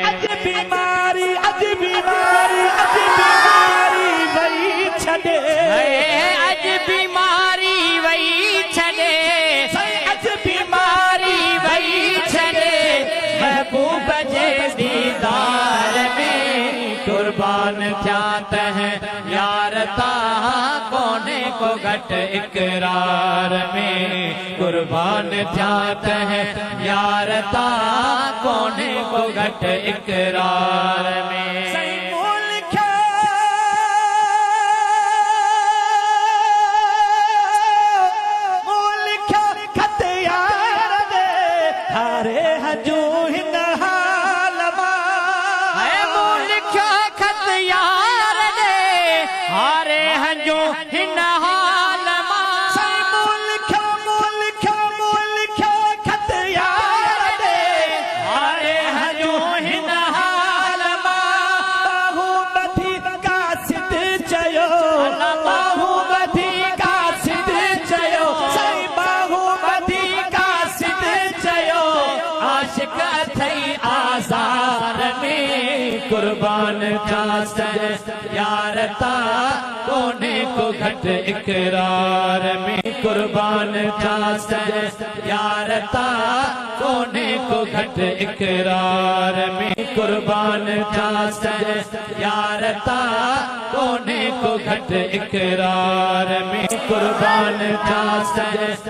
अज बीमारी अज बीमारी अज बीमारी वही छड़े अज बीमारी वही छड़े अज बीमारी वही छड़े महबूब जे दीदार में कुर्बान जात है यार ता कोने को घट इकरार में कुर्बान जात है यार ता कोने को घट इकरार में कुर्बान जात यार ता कोने को घट इकरार में कुर्बान जात यार ता कोने को घट इकरार में कुर्बान जात यार ता कोने को घट इकरार में कुर्बान जात